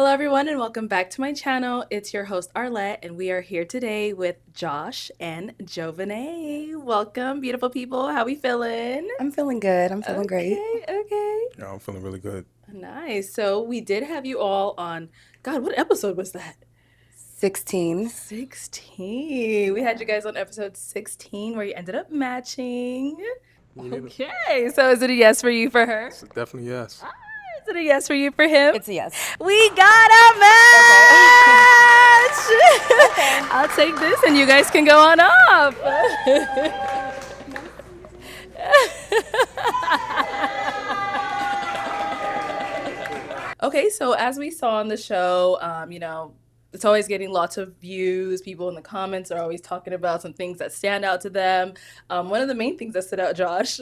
Hello, everyone, and welcome back to my channel. It's your host, Arlette, and we are here today with Josh and Jovahnai. Welcome, beautiful people. How we feeling? I'm feeling good. I'm feeling great. Okay. Yeah, I'm feeling really good. Nice. So we did have you all on, God, what episode was that? 16. 16. We had you guys on episode 16 where you ended up matching. Okay. So is it a yes for you for her? It's definitely yes. Is it a yes for you for him? It's a yes. We got a match! I'll take this and you guys can go on off. Okay, so as we saw on the show, it's always getting lots of views. People in the comments are always talking about some things that stand out to them. One of the main things that stood out, Josh,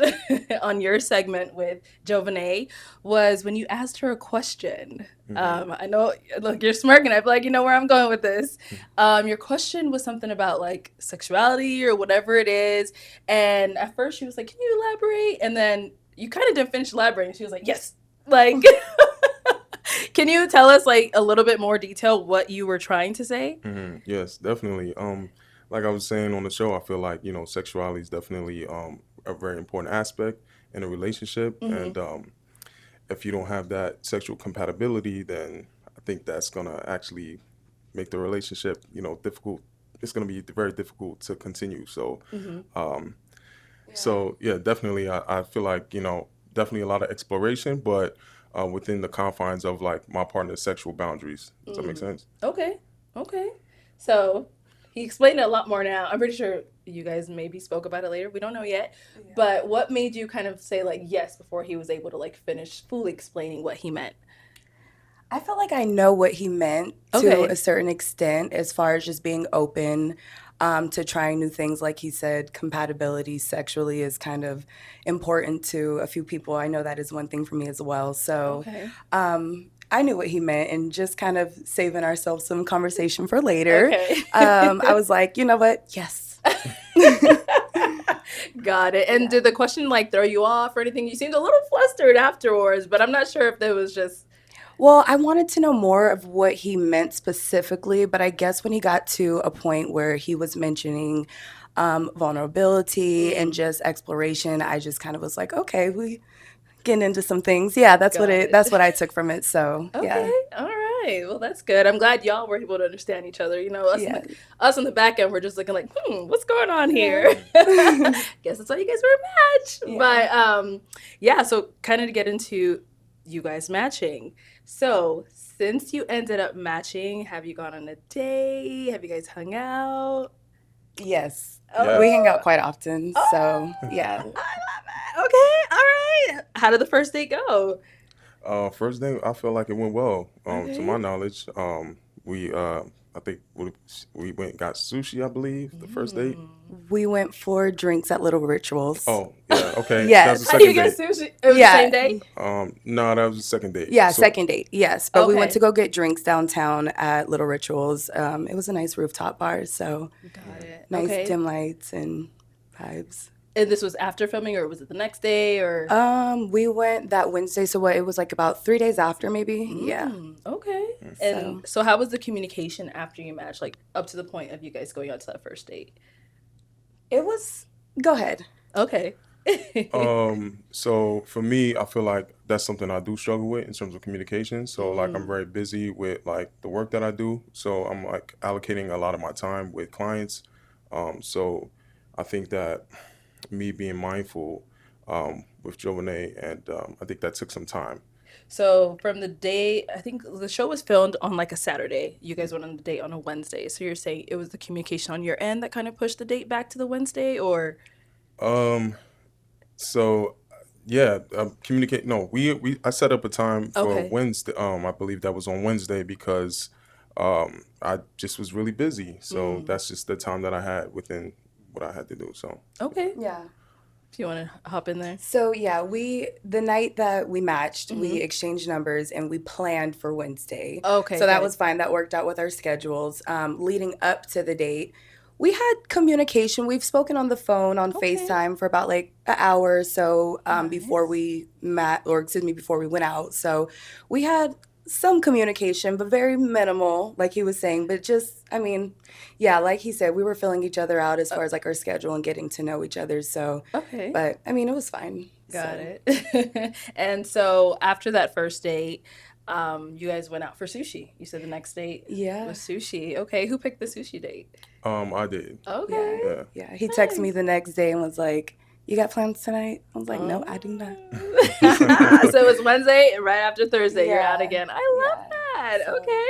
on your segment with Jovahnai was when you asked her a question. I know, look, you're smirking. I feel like you know where I'm going with this. Your question was something about like sexuality or whatever it is. And at first she was like, can you elaborate? And then you kind of didn't finish elaborating. She was like, yes. Like... Can you tell us like a little bit more detail what you were trying to say? Yes, definitely. Like I was saying on the show, I feel like sexuality is definitely a very important aspect in a relationship, and if you don't have that sexual compatibility, then I think that's gonna actually make the relationship difficult. It's gonna be very difficult to continue. So, yeah, definitely, I feel like definitely a lot of exploration, but within the confines of like my partner's sexual boundaries. Does that make sense? Okay. So he explained it a lot more now. I'm pretty sure you guys maybe spoke about it later. We don't know yet. Yeah. But what made you kind of say like yes before he was able to like finish fully explaining what he meant? I felt like I know what he meant to a certain extent as far as just being open to trying new things. Like he said, compatibility sexually is kind of important to a few people. I know that is one thing for me as well. So I knew what he meant, and just kind of saving ourselves some conversation for later. I was like, you know what? Yes. Got it. And did the question like throw you off or anything? You seemed a little flustered afterwards, but I'm not sure if it was just... Well, I wanted to know more of what he meant specifically, but I guess when he got to a point where he was mentioning vulnerability and just exploration, I just kind of was like, okay, we getting into some things. Yeah, that's that's what I took from it. So yeah. All right. Well, that's good. I'm glad y'all were able to understand each other. Us in the back end, we're just looking like, what's going on here? Guess that's why you guys were a match. But so kind of to get into you guys matching. So since you ended up matching, have you gone on a date? Have you guys hung out? Yes. We hang out quite often. So yeah. I love it. Okay. All right. How did the first date go? First date, I feel like it went well. To my knowledge, I think we went and got sushi, I believe, the first date. We went for drinks at Little Rituals. Oh, yeah, okay. Yes. That was the How do you second get date. sushi? It was the same day? No, that was the second date. Yeah, second date, yes. But we went Okay. to go get drinks downtown at Little Rituals. It was a nice rooftop bar, so Got it. nice Okay. dim lights and vibes. And this was after filming, or was it the next day, or? We went that Wednesday, so it was like about 3 days after maybe. Yeah. Okay. And so how was the communication after you matched, like up to the point of you guys going out to that first date? It was, go ahead. Okay. So for me, I feel like that's something I do struggle with in terms of communication. So like I'm very busy with like the work that I do. So I'm like allocating a lot of my time with clients. So I think that me being mindful with Jovahnai, and I think that took some time. So from the day, I think the show was filmed on like a Saturday. You guys went on the date on a Wednesday. So you're saying it was the communication on your end that kind of pushed the date back to the Wednesday, or? Um, so yeah, communicate. No, we I set up a time for Okay. Wednesday. I believe that was on Wednesday because I just was really busy. So that's just the time that I had within what I had to do. So Okay. Yeah. If you want to hop in there. So yeah, the night that we matched, we exchanged numbers and we planned for Wednesday. Okay, So that good. was fine. That worked out with our schedules. Leading up to the date, we had communication. We've spoken on the phone on FaceTime for about like an hour or so before we met, or excuse me, before we went out. So we had some communication, but very minimal, like he was saying. But just, I mean, yeah, like he said, we were filling each other out as far as like our schedule and getting to know each other. So, Okay. but I mean, it was fine. Got So. it. And so after that first date, you guys went out for sushi. You said the next date Yeah. was sushi. Okay, who picked the sushi date? I did. Okay. Yeah. Yeah. He texted me Nice. the next day and was like, "You got plans tonight?" I was like, "No, I do not." So it was Wednesday, and right after Thursday, you're out Yeah. again. I love Yeah. that. So. Okay.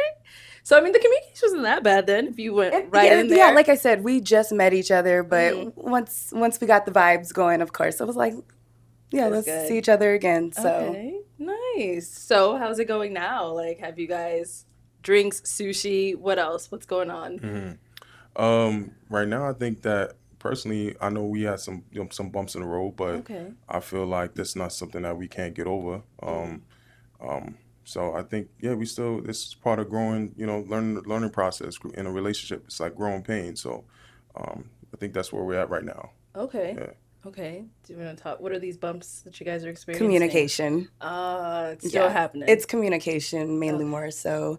So I mean, the communication wasn't that bad then. If you went right yeah, in there. yeah, like I said, we just met each other, but Mhm. once we got the vibes going, of course, I was like, yeah, That's let's good. see each other again. So Okay, nice. So how's it going now? Like, have you guys drinks, sushi? What else? What's going on? Right now, I think that personally, I know we had some bumps in the road, but Okay. I feel like that's not something that we can't get over. So I think we still this is part of growing, learning process in a relationship. It's like growing pain. So I think that's where we're at right now. Okay. Yeah. Okay. Do you want to talk? What are these bumps that you guys are experiencing? communication. It's still happening. It's communication mainly more so.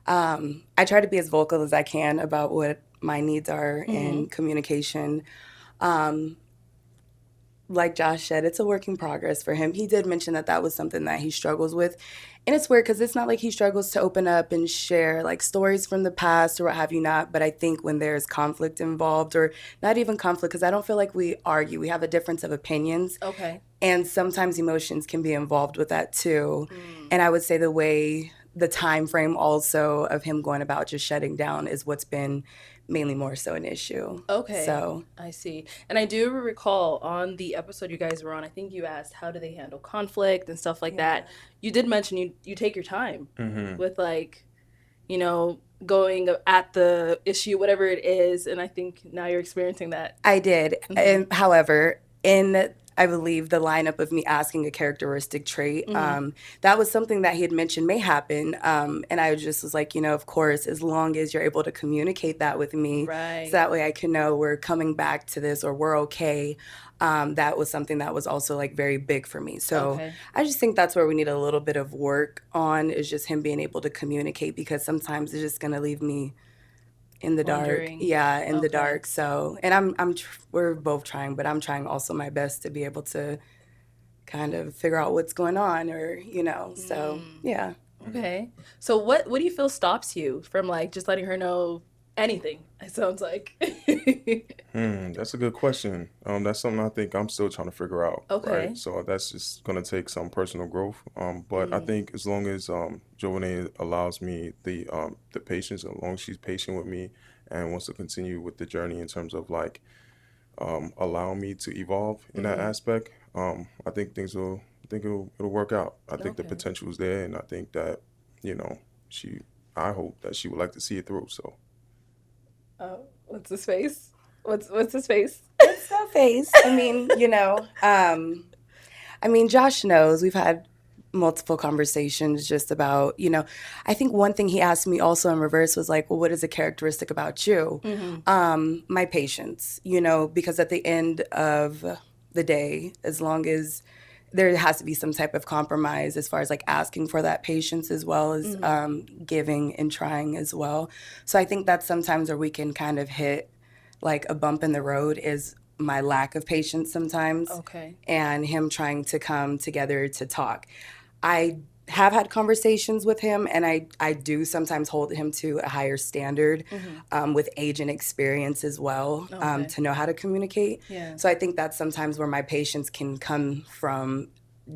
I try to be as vocal as I can about what my needs are in communication. Like Josh said, it's a work in progress for him. He did mention that that was something that he struggles with. And it's weird because it's not like he struggles to open up and share like stories from the past or what have you not. But I think when there's conflict involved, or not even conflict, because I don't feel like we argue, we have a difference of opinions. Okay. And sometimes emotions can be involved with that too. And I would say the time frame also of him going about just shutting down is what's been mainly more so an issue. Okay. So I see. And I do recall on the episode you guys were on, I think you asked how do they handle conflict and stuff like that. You did mention you take your time with like, going at the issue, whatever it is. And I think now you're experiencing that. I did. And however, in I believe the lineup of me asking a characteristic trait, that was something that he had mentioned may happen. And I just was like, of course, as long as you're able to communicate that with me, Right. so that way I can know we're coming back to this or we're okay. That was something that was also like very big for me. So Okay. I just think that's where we need a little bit of work on, is just him being able to communicate, because sometimes it's just going to leave me in the dark. Wondering. Yeah, in the Okay. dark. So, and we're both trying, but I'm trying also my best to be able to kind of figure out what's going on, or so yeah. Okay. So what do you feel stops you from like just letting her know anything? It sounds like. That's a good question. That's something I think I'm still trying to figure out. Okay. Right. So that's just gonna take some personal growth. But I think as long as Jovahnai allows me the patience, as long as she's patient with me and wants to continue with the journey in terms of like allow me to evolve in that aspect, I think it'll work out. I think the Okay. potential is there, and I think that I hope that she would like to see it through. So What's his face? What's his face? It's no face. I mean, Josh knows we've had multiple conversations just about, I think one thing he asked me also in reverse was like, well, what is a characteristic about you? My patience, because at the end of the day, as long as there has to be some type of compromise as far as like asking for that patience, as well as giving and trying as well. So I think that's sometimes where we can kind of hit like a bump in the road, is my lack of patience sometimes. Okay. And him trying to come together to talk. I have had conversations with him, and I do sometimes hold him to a higher standard with age and experience as well, Okay. to know how to communicate. Yeah. So I think that's sometimes where my patience can come from,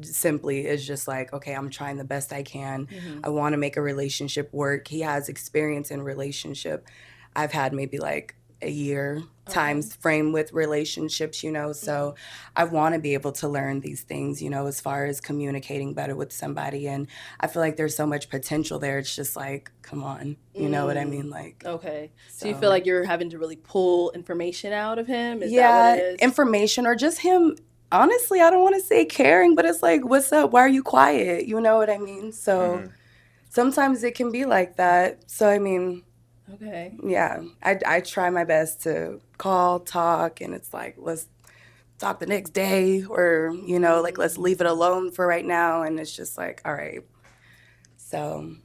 simply is just like, okay, I'm trying the best I can. I want to make a relationship work. He has experience in relationship. I've had maybe like a year times frame with relationships, so I want to be able to learn these things, as far as communicating better with somebody. And I feel like there's so much potential there. It's just like, come on, you know what I mean? Like, Okay. So you feel like you're having to really pull information out of him? Is that yeah, what it is? information, or just him. Honestly, I don't want to say caring, but it's like, what's up? Why are you quiet? You know what I mean? So sometimes it can be like that. So, I mean, Okay. yeah, I try my best to call, talk, and it's like, let's talk the next day, or, like, let's leave it alone for right now. And it's just like, all right. So,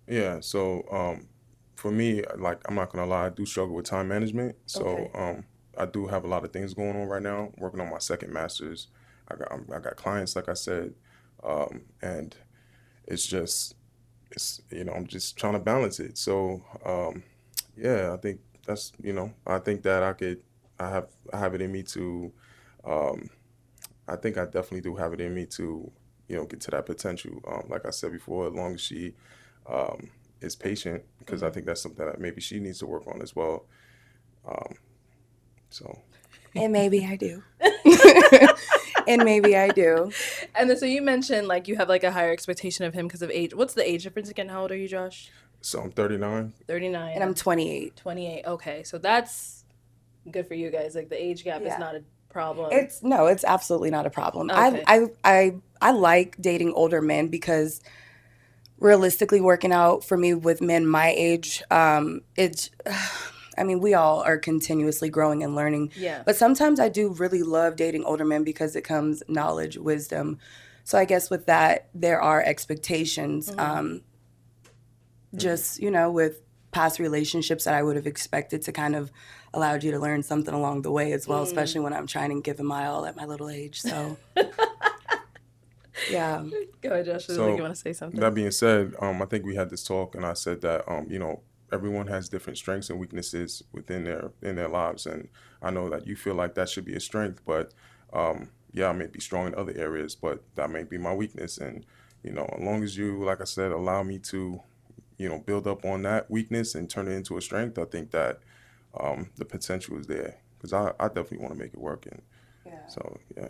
Yeah, so for me, like I'm not gonna lie, I do struggle with time management. So Okay. I do have a lot of things going on right now. Working on my second master's. I got clients, like I said, and it's just I'm just trying to balance it. So yeah, I think that's I think that I have it in me to um, I think I definitely do have it in me to get to that potential. Like I said before, as long as she um, is patient, because I Mm-hmm. think that's something that maybe she needs to work on as well. Um, so and maybe I do. And maybe I do. And then so you mentioned like you have like a higher expectation of him because of age. What's the age difference again? How old are you, Josh? so I'm 39. 39 And I'm and 28. 28. Okay. So that's good for you guys. Like the age gap is Yeah. not a problem. It's no, it's absolutely not a problem. Okay. I like dating older men because realistically working out for me with men my age, it's I mean, we all are continuously growing and learning. Yeah. But sometimes I do really love dating older men because it comes knowledge, wisdom. So I guess with that, there are expectations. Mm-hmm. Hmm. Just, with past relationships that I would have expected to kind of allowed you to learn something along the way as well, Mm. especially when I'm trying to give them my all at my little age. So, yeah. Go ahead, Josh. I feel like you So want to say something. that being said, I think we had this talk, and I said that everyone has different strengths and weaknesses within their lives, and I know that you feel like that should be a strength, but yeah, I may be strong in other areas, but that may be my weakness, and as long as you, like I said, allow me to build up on that weakness and turn it into a strength, I think that the potential is there because I definitely want to make it work, and Yeah. so yeah.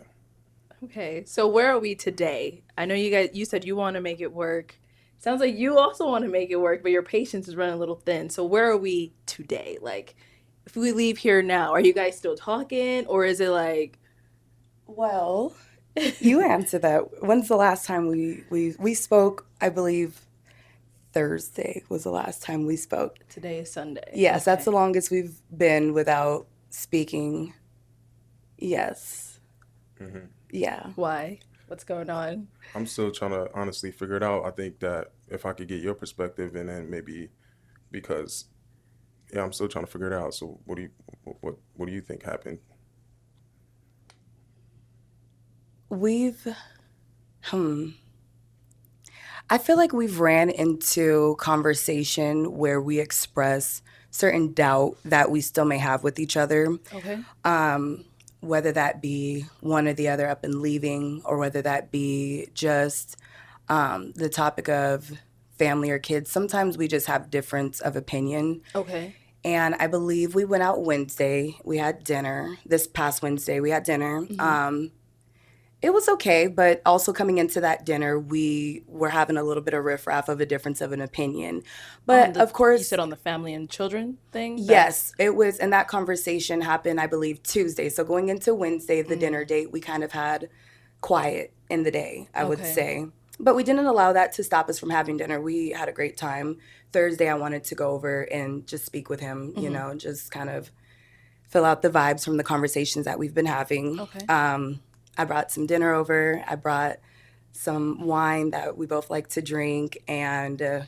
Okay. So where are we today? I know you said you want to make it work. Sounds like you also want to make it work, but your patience is running a little thin. So where are we today? Like if we leave here now, are you guys still talking or is it like Well, you answer that. When's the last time we spoke? I believe Thursday was the last time we spoke. today is Sunday? Yes, that's the Okay. longest we've been without speaking. Yes. Hmm. Yeah. Why? What's going on? I'm still trying to honestly figure it out. I think that if I could get your perspective and then maybe because yeah, I'm still trying to figure it out. So what do you think happened? We've hmm I feel like we've ran into conversation where we express certain doubt that we still may have with each other, Okay. um, whether that be one or the other up and leaving, or whether that be just the topic of family or kids. Sometimes we just have difference of opinion. Okay. And I believe we went out Wednesday. We had dinner. This past Wednesday, we had dinner. Mm-hmm. It was okay, but also coming into that dinner, we were having a little bit of riffraff of a difference of an opinion. On But the of you course, said on the family and children thing? That's yes, it was, and that conversation happened, I believe, Tuesday. So going into Wednesday, the dinner mm, date, we kind of had quiet in the day, I would okay. say. But we didn't allow that to stop us from having dinner. We had a great time. Thursday, I wanted to go over and just speak with him, Mm-hmm. just kind of fill out the vibes from the conversations that we've been having. Okay. I brought some dinner over. I brought some wine that we both like to drink. And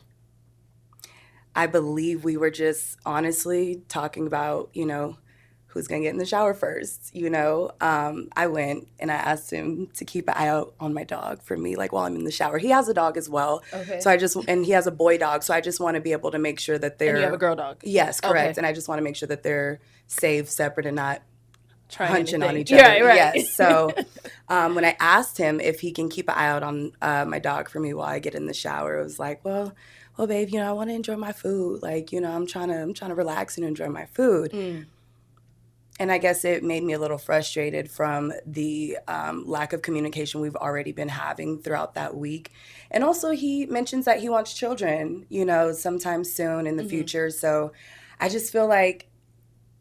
I believe we were just honestly talking about, who's going to get in the shower first. I went and I asked him to keep an eye out on my dog for me, like while I'm in the shower. He has a dog as well. Okay. And he has a boy dog. So I just want to be able to make sure that And you have a they're, girl dog. yes, correct. Okay. And I just want to make sure that they're safe, separate, and not Trying hunching on anything. each Yeah, other. right. Yes. So when I asked him if he can keep an eye out on my dog for me while I get in the shower, it was like, well, babe, I want to enjoy my food. Like, I'm trying to relax and enjoy my food. Mm. And I guess it made me a little frustrated from the lack of communication we've already been having throughout that week. And also, he mentions that he wants children, sometime soon in the Mm-hmm. future. So I just feel like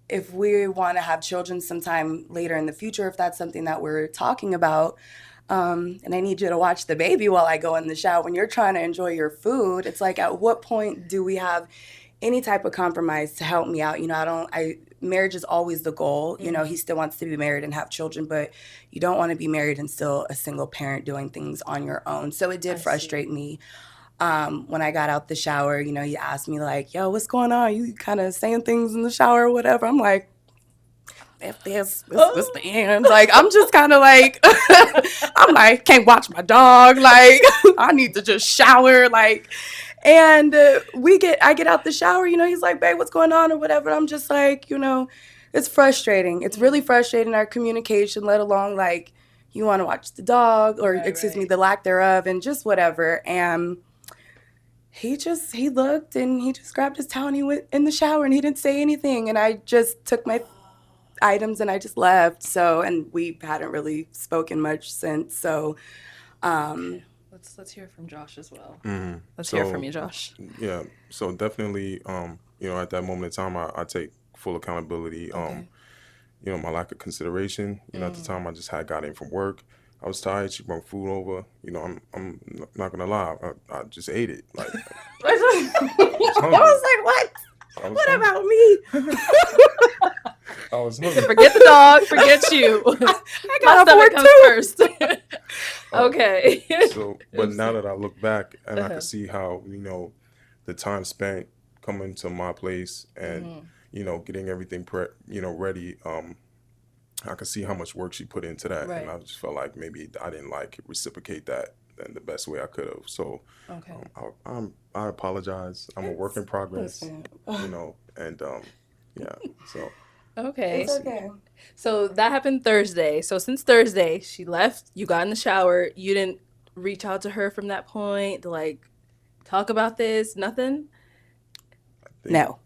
if we want to have children sometime later in the future, if that's something that we're talking about, and I need you to watch the baby while I go in the shower, when you're trying to enjoy your food, it's like, at what point do we have any type of compromise to help me out? Marriage is always the goal. Mm-hmm. He still wants to be married and have children, but you don't want to be married and still a single parent doing things on your own. So it did I see. frustrate me. When I got out the shower, you know, he asked me like, yo, what's going on? You kind of saying things in the shower or whatever. I'm like, if this the end. Like, I'm just kind of like, I'm like, can't watch my dog. Like, I need to just shower. Like, and I get out the shower, you know, he's like, babe, what's going on or whatever. I'm just like, you know, it's frustrating. It's really frustrating, our communication, let alone like, you want to watch the dog or excuse me, the lack thereof and just whatever. And he looked and he just grabbed his towel and he went in the shower and he didn't say anything. And I just took my items and I just left. So, and we hadn't really spoken much since. So, okay. Let's hear from Josh as well. Let's hear from you, Josh. Yeah. So definitely, you know, at that moment in time, I take full accountability. You know, my lack of consideration. You know, at the time I just had got in from work. I was tired. She brought food over. You know, I'm not gonna lie. I just ate it. Like I was like, what? What about me? I was hungry. Forget the dog. Forget you. I got My off stomach comes first. Okay. So, but now that I look back and I can see how, you know, the time spent coming to my place and you know, getting everything you know, ready. I could see how much work she put into that, and I just felt like maybe I didn't like reciprocate that in the best way I could have. So, I apologize. I'm a work in progress, you know, and yeah. So. Okay. It's okay. So that happened Thursday. So since Thursday, she left. You got in the shower. You didn't reach out to her from that point to like talk about this. Nothing. No.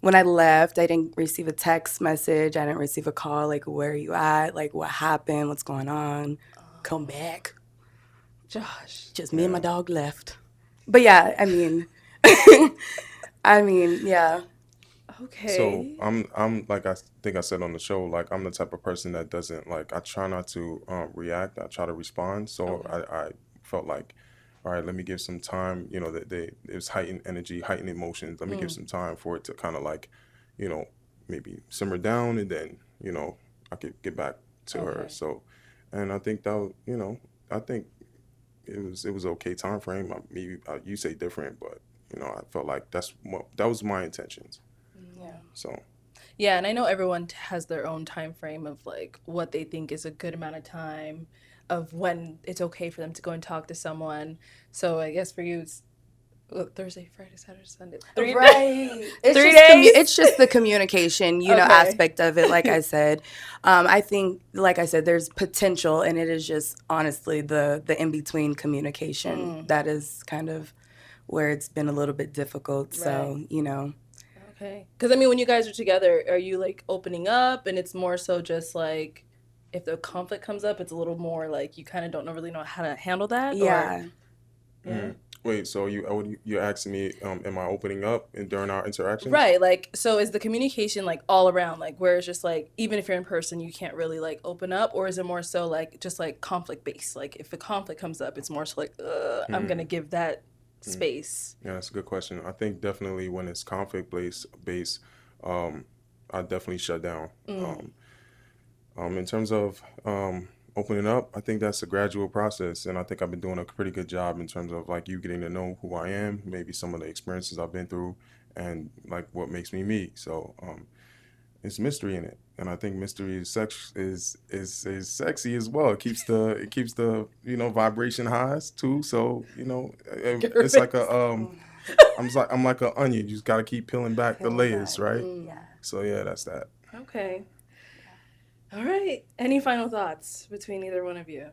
When I left, I didn't receive a text message. I didn't receive a call. Like, where are you at? Like, what happened? What's going on? Come back. Josh. Just me and my dog left. But yeah, I mean, yeah. Okay. So I'm like I think I said on the show, like I'm the type of person that doesn't like, I try not to react. I try to respond. So I felt like, all right, let me give some time. You know, that it was heightened energy, heightened emotions. Let me give some time for it to kind of like, you know, maybe simmer down, and then, you know, I could get back to her. So, and I think that, you know, I think it was okay time frame. Maybe you say different, but you know, I felt like that was my intentions. Yeah. So. Yeah, and I know everyone has their own time frame of like what they think is a good amount of time of when it's okay for them to go and talk to someone. So I guess for you, it's Thursday, Friday, Saturday, Sunday. 3 Right. It's 3 days. It's just the communication, you know, aspect of it. Like I said, I think, like I said, there's potential, and it is just honestly the in between communication that is kind of where it's been a little bit difficult. So, you know. Okay. Because I mean, when you guys are together, are you like opening up, and it's more so just like if the conflict comes up, it's a little more like you kind of don't really know how to handle that? Yeah. Or? Wait, so you're asking me, am I opening up during our interactions? Right. Like, so is the communication like all around, like where it's just like even if you're in person, you can't really like open up, or is it more so like just like conflict based? Like if the conflict comes up, it's more so like I'm gonna give that space. Yeah, that's a good question. I think definitely when it's conflict based, I definitely shut down. In terms of opening up, I think that's a gradual process, and I think I've been doing a pretty good job in terms of like you getting to know who I am, maybe some of the experiences I've been through, and like what makes me me. So it's mystery in it, and I think mystery is sexy as well. It keeps the you know, vibration highs too. So you know, it's like a I'm like an onion. You just gotta keep peeling back the layers, right? Yeah. So yeah, that's that. Okay. All right. Any final thoughts between either one of you?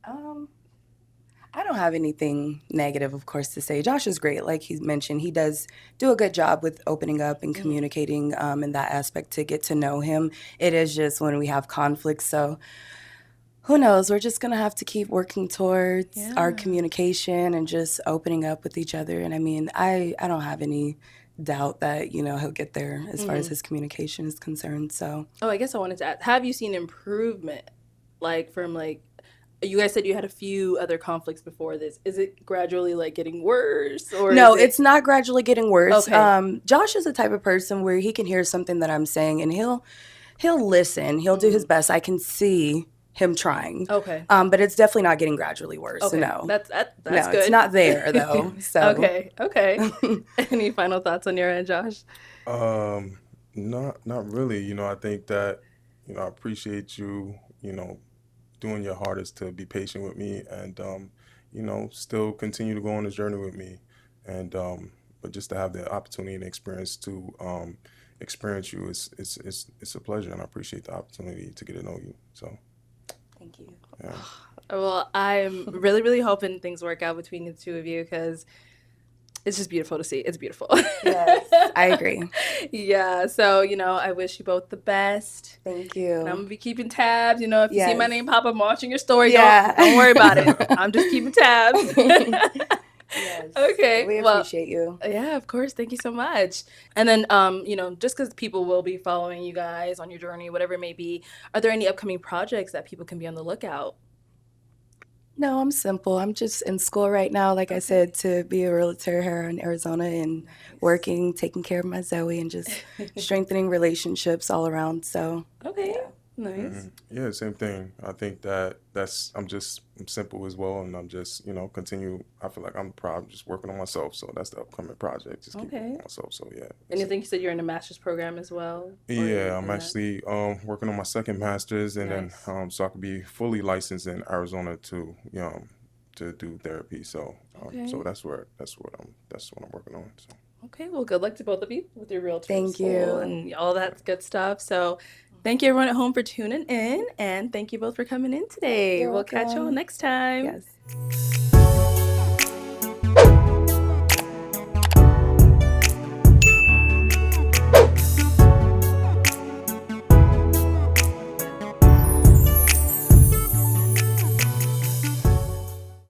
I don't have anything negative, of course, to say. Josh is great. Like he mentioned, he does do a good job with opening up and communicating in that aspect to get to know him. It is just when we have conflicts. So who knows? We're just going to have to keep working towards our communication and just opening up with each other. And I mean, I don't have any doubt that, you know, he'll get there as far as his communication is concerned. So. Oh, I guess I wanted to ask, have you seen improvement? Like from like, you guys said you had a few other conflicts before this. Is it gradually like getting worse, or no? It's not gradually getting worse. Okay. Josh is the type of person where he can hear something that I'm saying and he'll listen. He'll do his best. I can see him trying. Okay. But it's definitely not getting gradually worse. Okay. No. That's No, good. it's not there though. So Okay. Any final thoughts on your end, Josh? Not really. I think that, I appreciate you, doing your hardest to be patient with me and, still continue to go on this journey with me. And, but just to have the opportunity and experience to, experience you it's a pleasure, and I appreciate the opportunity to get to know you. So, thank you. yeah. Well, I'm really, really hoping things work out between the two of you because it's just beautiful to see. It's beautiful. Yes, I agree. Yeah. So, I wish you both the best. Thank you. And I'm going to be keeping tabs. If you see my Yes. name pop up, I'm watching your story. Yeah. Don't worry about it. I'm just keeping tabs. Yes. Okay. We Well, appreciate you. yeah, of course. Thank you so much. And then, just because people will be following you guys on your journey, whatever it may be, are there any upcoming projects that people can be on the lookout? No, I'm simple. I'm just in school right now, like I said, to be a realtor here in Arizona and working, taking care of my Zoe, and just strengthening relationships all around. So, Okay. yeah. Nice. Yeah, same thing. I think I'm simple as well, and I'm just, continue. I feel like I'm proud just working on myself. So that's the upcoming project. Just keep working on myself. So yeah. And you think you said you're in a master's program as well? Yeah, I'm actually working on my second master's, and Nice. then so I could be fully licensed in Arizona to to do therapy. So so that's what I'm working on. So. Okay, well, good luck to both of you with your realtor Thank school you. and all that good stuff. So thank you everyone at home for tuning in, and thank you both for coming in today. You're We'll catch you all welcome. next time. Yes.